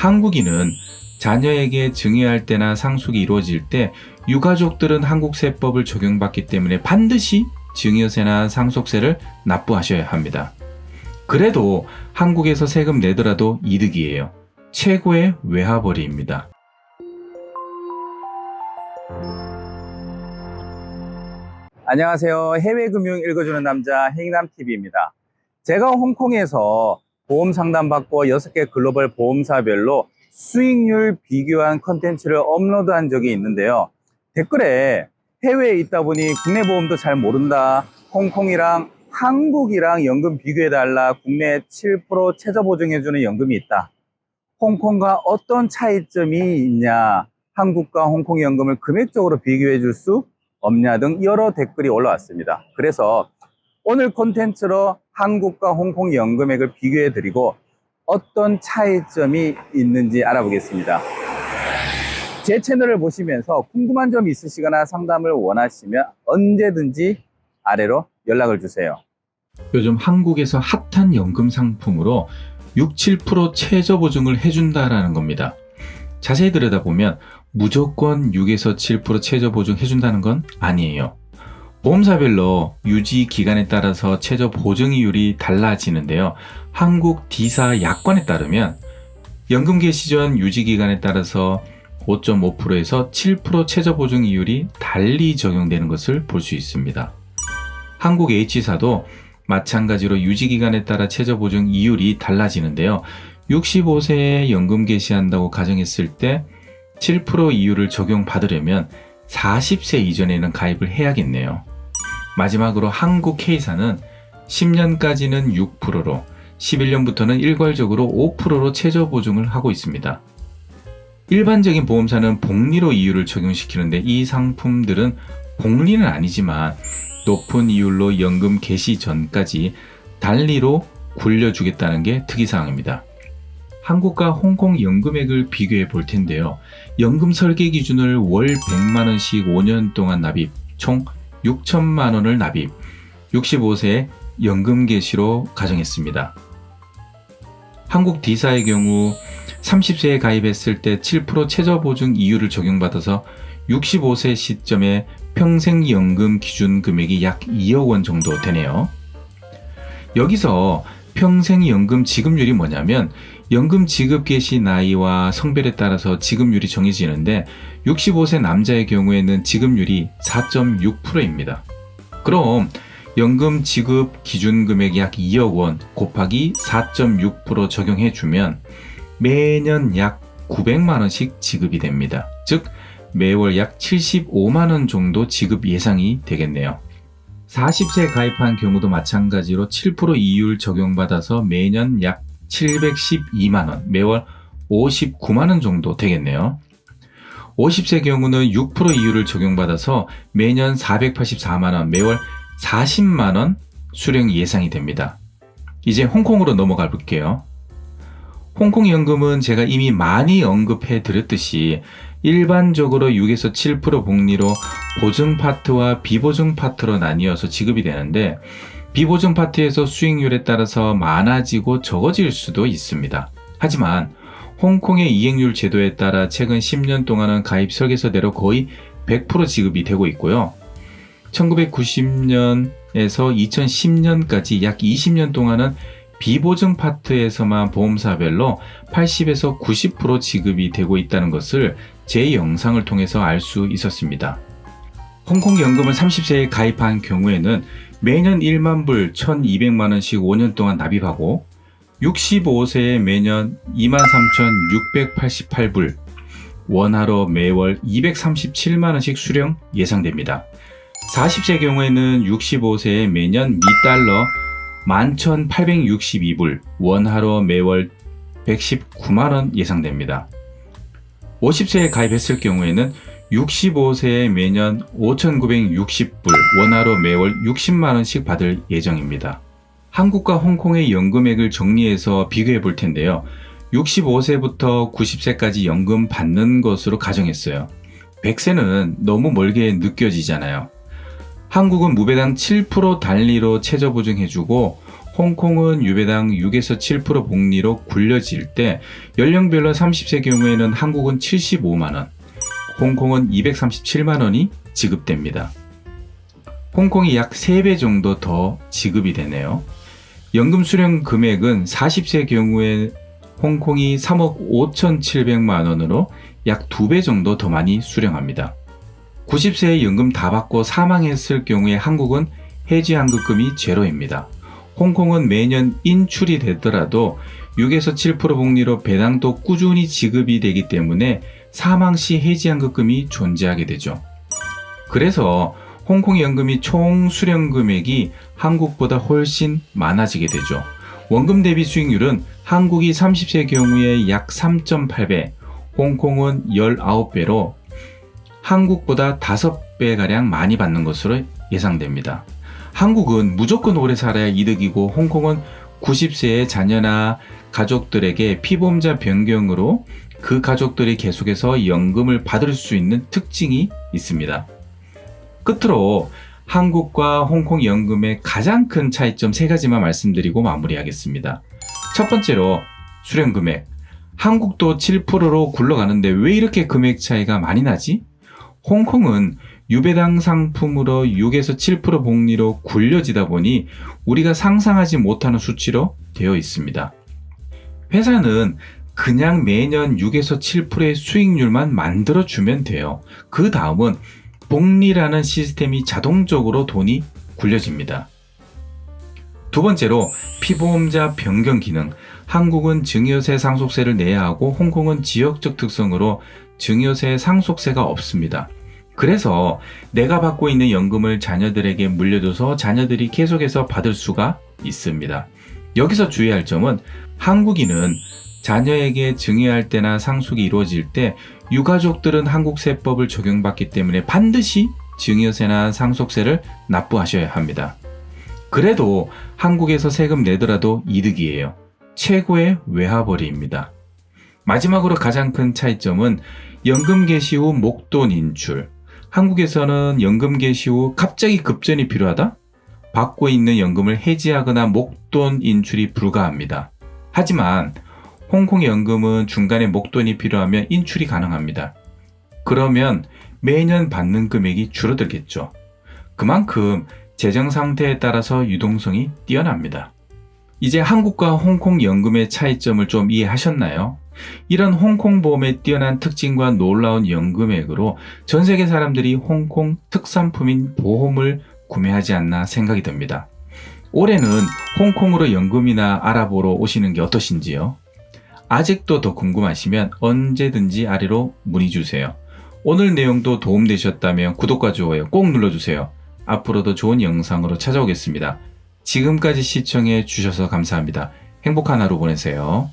한국인은 자녀에게 증여할 때나 상속이 이루어질 때 유가족들은 한국 세법을 적용받기 때문에 반드시 증여세나 상속세를 납부하셔야 합니다. 그래도 한국에서 세금 내더라도 이득이에요. 최고의 외화벌이입니다. 안녕하세요. 해외금융 읽어주는 남자 행남TV입니다. 제가 홍콩에서 보험 상담받고 6개 글로벌 보험사별로 수익률 비교한 컨텐츠를 업로드한 적이 있는데요. 댓글에 해외에 있다 보니 국내 보험도 잘 모른다. 홍콩이랑 한국이랑 연금 비교해달라. 국내 7% 최저 보증해주는 연금이 있다. 홍콩과 어떤 차이점이 있냐. 한국과 홍콩 연금을 금액적으로 비교해 줄 수 없냐 등 여러 댓글이 올라왔습니다. 그래서 오늘 콘텐츠로 한국과 홍콩 연금액을 비교해 드리고 어떤 차이점이 있는지 알아보겠습니다. 제 채널을 보시면서 궁금한 점이 있으시거나 상담을 원하시면 언제든지 아래로 연락을 주세요. 요즘 한국에서 핫한 연금 상품으로 6, 7% 최저 보증을 해준다라는 겁니다. 자세히 들여다보면 무조건 6에서 7% 최저 보증 해준다는 건 아니에요. 보험사별로 유지 기간에 따라서 최저 보증이율이 달라지는데요. 한국 D사 약관에 따르면 연금 개시 전 유지 기간에 따라서 5.5%에서 7% 최저 보증이율이 달리 적용되는 것을 볼 수 있습니다. 한국 H사도 마찬가지로 유지 기간에 따라 최저 보증 이율이 달라지는데요. 65세에 연금 개시한다고 가정했을 때 7% 이율을 적용받으려면 40세 이전에는 가입을 해야겠네요. 마지막으로 한국 K사는 10년까지는 6%로 11년부터는 일괄적으로 5%로 최저 보증을 하고 있습니다. 일반적인 보험사는 복리로 이율을 적용시키는데 이 상품들은 복리는 아니지만 높은 이율로 연금 개시 전까지 단리로 굴려주겠다는 게 특이사항입니다. 한국과 홍콩 연금액을 비교해 볼 텐데요. 연금 설계 기준을 월 100만원씩 5년 동안 납입, 총 6천만원을 납입, 65세 연금 개시로 가정했습니다. 한국 D사의 경우 30세에 가입했을 때 7% 최저 보증 이율을 적용받아서 65세 시점에 평생연금 기준 금액이 약 2억 원 정도 되네요. 여기서 평생연금 지급률이 뭐냐면 연금 지급 개시 나이와 성별에 따라서 지급률이 정해지는데 65세 남자의 경우에는 지급률이 4.6%입니다. 그럼 연금 지급 기준 금액 약 2억 원 곱하기 4.6% 적용해주면 매년 약 900만원씩 지급이 됩니다. 즉 매월 약 75만원 정도 지급 예상이 되겠네요. 40세에 가입한 경우도 마찬가지로 7% 이율 적용받아서 매년 약 712만원, 매월 59만원 정도 되겠네요. 50세 경우는 6% 이율을 적용받아서 매년 484만원, 매월 40만원 수령 예상이 됩니다. 이제 홍콩으로 넘어가 볼게요. 홍콩 연금은 제가 이미 많이 언급해 드렸듯이 일반적으로 6에서 7% 복리로 보증 파트와 비보증 파트로 나뉘어서 지급이 되는데 비보증 파트에서 수익률에 따라서 많아지고 적어질 수도 있습니다. 하지만 홍콩의 이행률 제도에 따라 최근 10년 동안은 가입 설계서대로 거의 100% 지급이 되고 있고요. 1990년에서 2010년까지 약 20년 동안은 비보증 파트에서만 보험사별로 80에서 90% 지급이 되고 있다는 것을 제 영상을 통해서 알 수 있었습니다. 홍콩 연금을 30세에 가입한 경우에는 매년 1만 불 1200만원씩 5년 동안 납입하고 65세에 매년 23,688불 원화로 매월 237만원씩 수령 예상됩니다. 40세 경우에는 65세에 매년 미달러 11,862불 원화로 매월 119만원 예상됩니다. 50세에 가입했을 경우에는 65세에 매년 5,960불 원화로 매월 60만원씩 받을 예정입니다. 한국과 홍콩의 연금액을 정리해서 비교해 볼 텐데요. 65세부터 90세까지 연금 받는 것으로 가정했어요. 100세는 너무 멀게 느껴지잖아요. 한국은 무배당 7% 단리로 최저 보증해주고 홍콩은 유배당 6에서 7% 복리로 굴려질 때 연령별로 30세 경우에는 한국은 75만원, 홍콩은 237만원이 지급됩니다. 홍콩이 약 3배 정도 더 지급이 되네요. 연금 수령 금액은 40세 경우에 홍콩이 3억 5,700만원으로 약 2배 정도 더 많이 수령합니다. 90세에 연금 다 받고 사망했을 경우에 한국은 해지환급금이 제로입니다. 홍콩은 매년 인출이 되더라도 6에서 7% 복리로 배당도 꾸준히 지급이 되기 때문에 사망 시 해지환급금이 존재하게 되죠. 그래서 홍콩 연금이 총 수령 금액이 한국보다 훨씬 많아지게 되죠. 원금 대비 수익률은 한국이 30세 경우에 약 3.8배, 홍콩은 19배로 한국보다 5배가량 많이 받는 것으로 예상됩니다. 한국은 무조건 오래 살아야 이득이고 홍콩은 90세의 자녀나 가족들에게 피보험자 변경으로 그 가족들이 계속해서 연금을 받을 수 있는 특징이 있습니다. 끝으로 한국과 홍콩 연금의 가장 큰 차이점 3가지만 말씀드리고 마무리하겠습니다. 첫 번째로 수령 금액. 한국도 7%로 굴러가는데 왜 이렇게 금액 차이가 많이 나지? 홍콩은 유배당 상품으로 6에서 7% 복리로 굴려지다 보니 우리가 상상하지 못하는 수치로 되어 있습니다. 회사는 그냥 매년 6에서 7%의 수익률만 만들어주면 돼요. 그 다음은 복리라는 시스템이 자동적으로 돈이 굴려집니다. 두 번째로 피보험자 변경 기능. 한국은 증여세 상속세를 내야 하고 홍콩은 지역적 특성으로 증여세 상속세가 없습니다. 그래서 내가 받고 있는 연금을 자녀들에게 물려줘서 자녀들이 계속해서 받을 수가 있습니다. 여기서 주의할 점은 한국인은 자녀에게 증여할 때나 상속이 이루어질 때 유가족들은 한국 세법을 적용받기 때문에 반드시 증여세나 상속세를 납부하셔야 합니다. 그래도 한국에서 세금 내더라도 이득이에요. 최고의 외화벌이입니다. 마지막으로 가장 큰 차이점은 연금 개시 후 목돈 인출. 한국에서는 연금 개시 후 갑자기 급전이 필요하다? 받고 있는 연금을 해지하거나 목돈 인출이 불가합니다. 하지만 홍콩 연금은 중간에 목돈이 필요하면 인출이 가능합니다. 그러면 매년 받는 금액이 줄어들겠죠. 그만큼 재정 상태에 따라서 유동성이 뛰어납니다. 이제 한국과 홍콩 연금의 차이점을 좀 이해하셨나요? 이런 홍콩 보험의 뛰어난 특징과 놀라운 연금액으로 전 세계 사람들이 홍콩 특산품인 보험을 구매하지 않나 생각이 듭니다. 올해는 홍콩으로 연금이나 알아보러 오시는 게 어떠신지요? 아직도 더 궁금하시면 언제든지 아래로 문의 주세요. 오늘 내용도 도움되셨다면 구독과 좋아요 꼭 눌러주세요. 앞으로도 좋은 영상으로 찾아오겠습니다. 지금까지 시청해 주셔서 감사합니다. 행복한 하루 보내세요.